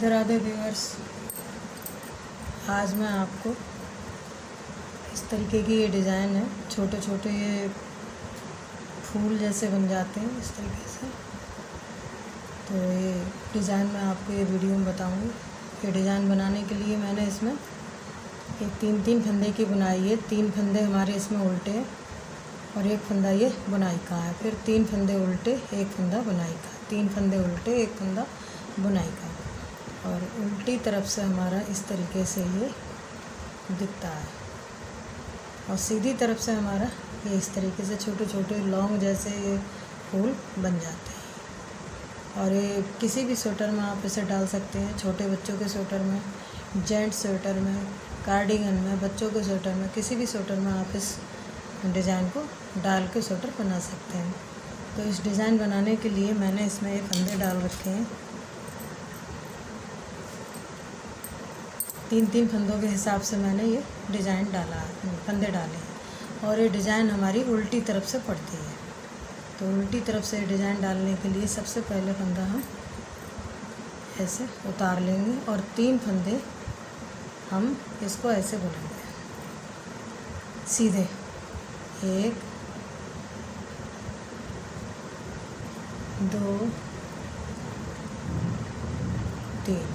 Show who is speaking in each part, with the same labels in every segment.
Speaker 1: Radhe Radhe viewers. आज मैं आपको इस तरीके की ये डिज़ाइन है, छोटे छोटे ये फूल जैसे बन जाते हैं इस तरीके से। तो ये डिज़ाइन मैं आपको ये वीडियो में बताऊंगी। ये डिज़ाइन बनाने के लिए मैंने इसमें एक तीन फंदे की बुनाई है। 3 फंदे हमारे इसमें उल्टे हैं और एक फंदा ये बुनाई का है। फिर 3 फंदे उल्टे, एक फंदा बुनाई का, 3 फंदे उल्टे, एक फंदा बुनाई का। और उल्टी तरफ से हमारा इस तरीके से ये दिखता है और सीधी तरफ से हमारा ये इस तरीके से छोटे छोटे लौंग जैसे ये फूल बन जाते हैं। और ये किसी भी स्वेटर में आप इसे डाल सकते हैं, छोटे बच्चों के स्वेटर में, जेंट्स स्वेटर में, कार्डिगन में, बच्चों के स्वेटर में, किसी भी स्वेटर में आप इस डिज़ाइन को डाल के स्वेटर बना सकते हैं। तो इस डिज़ाइन बनाने के लिए मैंने इसमें ये फंदे डाल रखे हैं। 3 फंदों के हिसाब से मैंने ये डिज़ाइन डाला है, फंदे डाले हैं। और ये डिज़ाइन हमारी उल्टी तरफ से पड़ती है। तो उल्टी तरफ से डिज़ाइन डालने के लिए सबसे पहले फंदा हम ऐसे उतार लेंगे और 3 फंदे हम इसको ऐसे बुनेंगे सीधे। 1 2 3।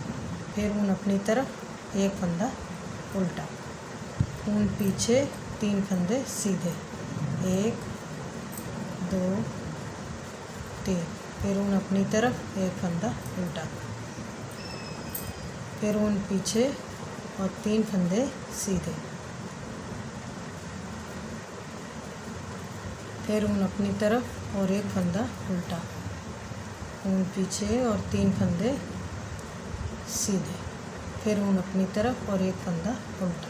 Speaker 1: फिर ऊन अपनी तरफ, एक फंदा उल्टा, ऊन पीछे, 3 फंदे सीधे, 1 2 3। फिर ऊन अपनी तरफ, एक फंदा उल्टा, फिर ऊन पीछे और 3 फंदे सीधे, फिर ऊन अपनी तरफ और एक फंदा उल्टा, ऊन पीछे और 3 फंदे सीधे, फिर ऊन अपनी तरफ और एक फंदा उल्टा।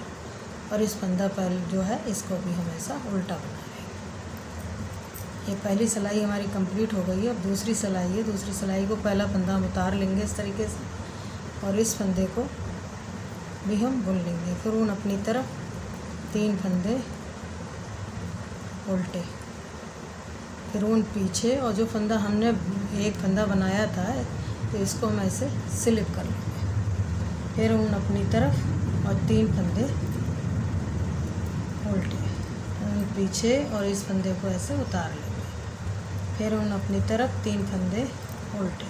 Speaker 1: और इस फंदा पहले जो है इसको भी हम ऐसा उल्टा बना लेंगे। ये पहली सिलाई हमारी कंप्लीट हो गई है। अब दूसरी सिलाई है। दूसरी सिलाई को पहला फंदा हम उतार लेंगे इस तरीके से और इस फंदे को भी हम बुन लेंगे। फिर ऊन अपनी तरफ, 3 फंदे उल्टे, फिर ऊन पीछे और जो फंदा हमने एक फंदा बनाया था तो इसको हम ऐसे स्लिप कर लेंगे। फिर ऊन अपनी तरफ और 3 फंदे उल्टे, ऊन पीछे और इस फंदे को ऐसे उतार लेंगे। फिर ऊन अपनी तरफ, 3 फंदे उल्टे,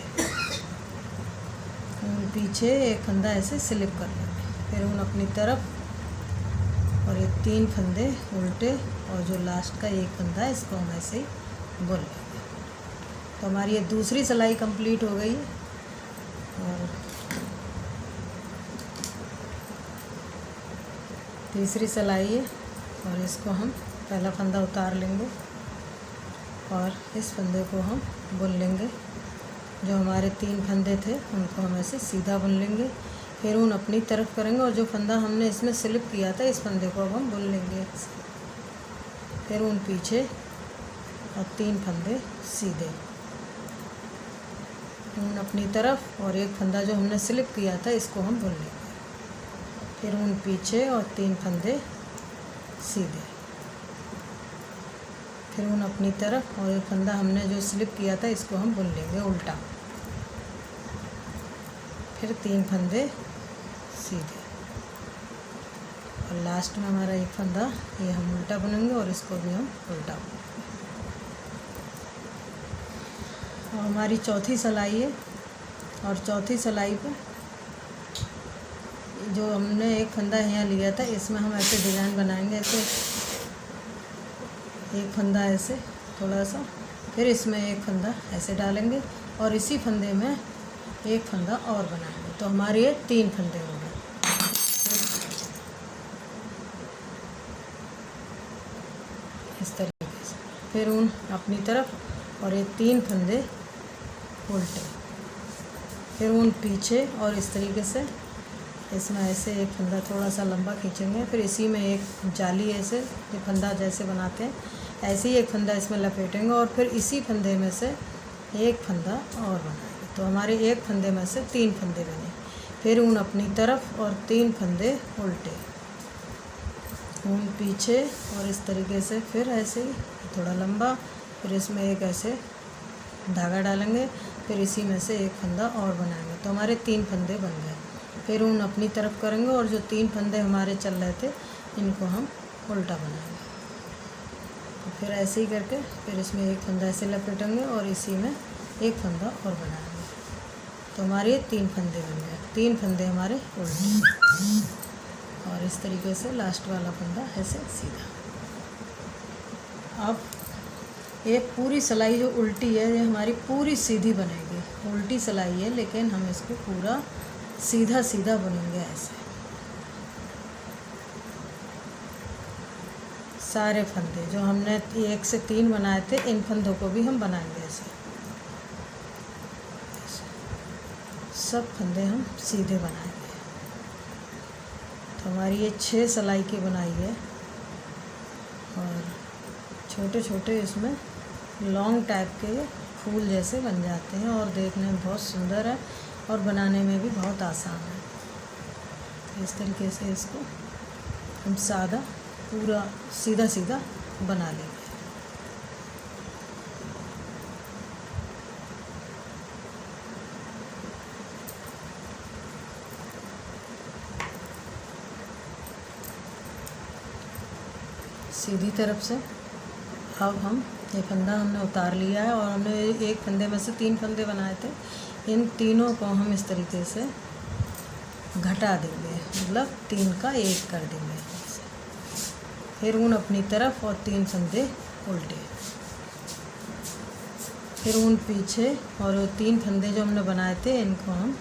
Speaker 1: ऊन पीछे, एक फंदा ऐसे स्लिप कर लेंगे। फिर ऊन अपनी तरफ और ये 3 फंदे उल्टे और जो लास्ट का एक फंदा है इसको हम ऐसे ही बुन लेंगे। तो हमारी ये दूसरी सिलाई कंप्लीट हो गई है। और तीसरी सिलाई है और इसको हम पहला फंदा उतार लेंगे और इस फंदे को हम बुन लेंगे। जो हमारे 3 फंदे थे उनको हम ऐसे सीधा बुन लेंगे। फिर ऊन अपनी तरफ करेंगे और जो फंदा हमने इसमें स्लिप किया था इस फंदे को अब हम बुन लेंगे। फिर ऊन पीछे और 3 फंदे सीधे, ऊन अपनी तरफ और एक फंदा जो हमने स्लिप किया था इसको हम बुन लेंगे। फिर ऊन पीछे और 3 फंदे सीधे, फिर ऊन अपनी तरफ और एक फंदा हमने जो स्लिप किया था इसको हम बुन लेंगे उल्टा, फिर 3 फंदे सीधे और लास्ट में हमारा एक फंदा ये हम उल्टा बुनेंगे और इसको भी हम उल्टा बुनेंगे। और हमारी चौथी सिलाई है और चौथी सिलाई पे जो हमने एक फंदा यहाँ लिया था इसमें हम ऐसे डिज़ाइन बनाएंगे। ऐसे एक फंदा ऐसे थोड़ा सा, फिर इसमें एक फंदा ऐसे डालेंगे और इसी फंदे में एक फंदा और बनाएंगे। तो हमारे ये 3 फंदे हो गए। इस तरीके से फिर ऊन अपनी तरफ और ये 3 फंदे उल्टे, फिर ऊन पीछे और इस तरीके से इसमें ऐसे एक फंदा थोड़ा सा लंबा खींचेंगे। फिर इसी में एक जाली ऐसे जो फंदा जैसे बनाते हैं ऐसे ही एक फंदा इसमें लपेटेंगे और फिर इसी फंदे में से एक फंदा और बनाएंगे। तो हमारे एक फंदे में से 3 फंदे बने। फिर ऊन अपनी तरफ और 3 फंदे उल्टे, ऊन पीछे और इस तरीके से फिर ऐसे ही थोड़ा लंबा, फिर इसमें एक ऐसे धागा डालेंगे। फिर इसी में से एक फंदा और बनाएंगे। तो हमारे 3 फंदे बन गए। फिर ऊन अपनी तरफ करेंगे और जो 3 फंदे हमारे चल रहे थे इनको हम उल्टा बनाएंगे। तो फिर ऐसे ही करके फिर इसमें एक फंदा ऐसे लपेटेंगे और इसी में एक फंदा और बनाएंगे। तो हमारे 3 फंदे बन गए। 3 फंदे हमारे उल्टे और इस तरीके से लास्ट वाला फंदा ऐसे सीधा। अब ये पूरी सिलाई जो उल्टी है ये हमारी पूरी सीधी बनेगी। उल्टी सिलाई है लेकिन हम इसको पूरा सीधा सीधा बुनेंगे ऐसे। सारे फंदे जो हमने 1 से 3 बनाए थे इन फंदों को भी हम बनाएंगे ऐसे। सब फंदे हम सीधे बनाएंगे। तो हमारी ये 6 सिलाई की बनाई है और छोटे छोटे इसमें लॉन्ग टाइप के फूल जैसे बन जाते हैं और देखने में बहुत सुंदर है और बनाने में भी बहुत आसान है। तो इस तरीके से इसको हम सादा पूरा सीधा सीधा बना लेंगे। सीधी तरफ से अब हम ये फंदा हमने उतार लिया है और हमने एक फंदे में से 3 फंदे बनाए थे। इन तीनों को हम इस तरीके से घटा देंगे, मतलब 3 का 1 कर देंगे। फिर ऊन अपनी तरफ और 3 फंदे उल्टे, फिर ऊन पीछे और 3 फंदे जो हमने बनाए थे इनको हम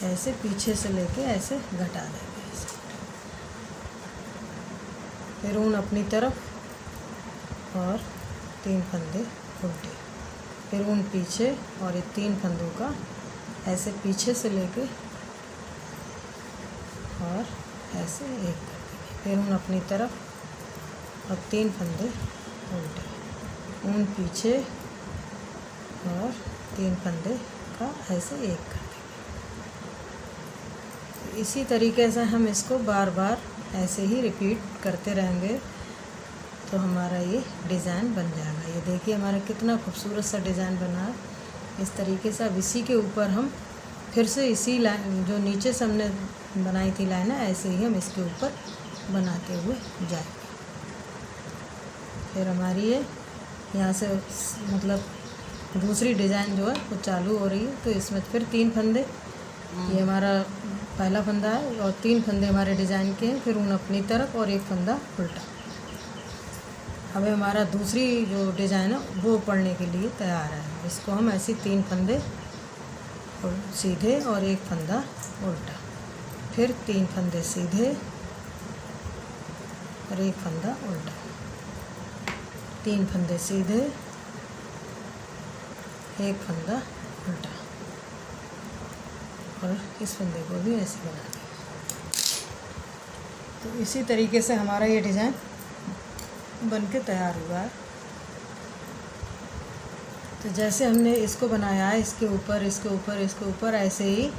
Speaker 1: ऐसे पीछे से लेके ऐसे घटा देंगे। फिर ऊन अपनी तरफ और 3 फंदे उल्टे, फिर ऊन पीछे और ये 3 फंदों का ऐसे पीछे से लेके और ऐसे एक कर देंगे। फिर ऊन अपनी तरफ और 3 फंदे उल्टे, ऊन पीछे और 3 फंदे का ऐसे एक कर देंगे। इसी तरीके से हम इसको बार बार ऐसे ही रिपीट करते रहेंगे तो हमारा ये डिज़ाइन बन जाएगा। ये देखिए हमारा कितना खूबसूरत सा डिज़ाइन बना है। इस तरीके से अब इसी के ऊपर हम फिर से इसी लाइन जो नीचे से हमने बनाई थी लाइन है ऐसे ही हम इसके ऊपर बनाते हुए जाएंगे। फिर हमारी ये यहाँ से मतलब दूसरी डिज़ाइन जो है वो चालू हो रही है। तो इसमें फिर 3 फंदे, ये हमारा पहला फंदा है और 3 फंदे हमारे डिज़ाइन के हैं। फिर ऊन अपनी तरफ और एक फंदा उल्टा। अब हमारा दूसरी जो डिज़ाइन है वो पढ़ने के लिए तैयार है। इसको हम ऐसे 3 फंदे सीधे और एक फंदा उल्टा, फिर 3 फंदे सीधे और एक फंदा उल्टा, 3 फंदे सीधे एक फंदा उल्टा और इस फंदे को भी ऐसे बना दें। तो इसी तरीके से हमारा ये डिज़ाइन बनके तैयार हुआ है। तो जैसे हमने इसको बनाया है इसके ऊपर इसके ऊपर इसके ऊपर ऐसे ही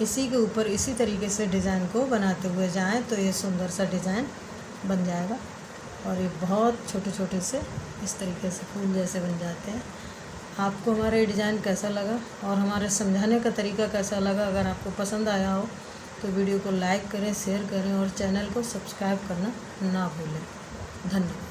Speaker 1: इसी के ऊपर इसी तरीके से डिज़ाइन को बनाते हुए जाएं तो ये सुंदर सा डिज़ाइन बन जाएगा। और ये बहुत छोटे छोटे से इस तरीके से फूल जैसे बन जाते हैं। आपको हमारा ये डिज़ाइन कैसा लगा और हमारे समझाने का तरीका कैसा लगा? अगर आपको पसंद आया हो तो वीडियो को लाइक करें, शेयर करें और चैनल को सब्सक्राइब करना ना भूलें। धन्यवाद।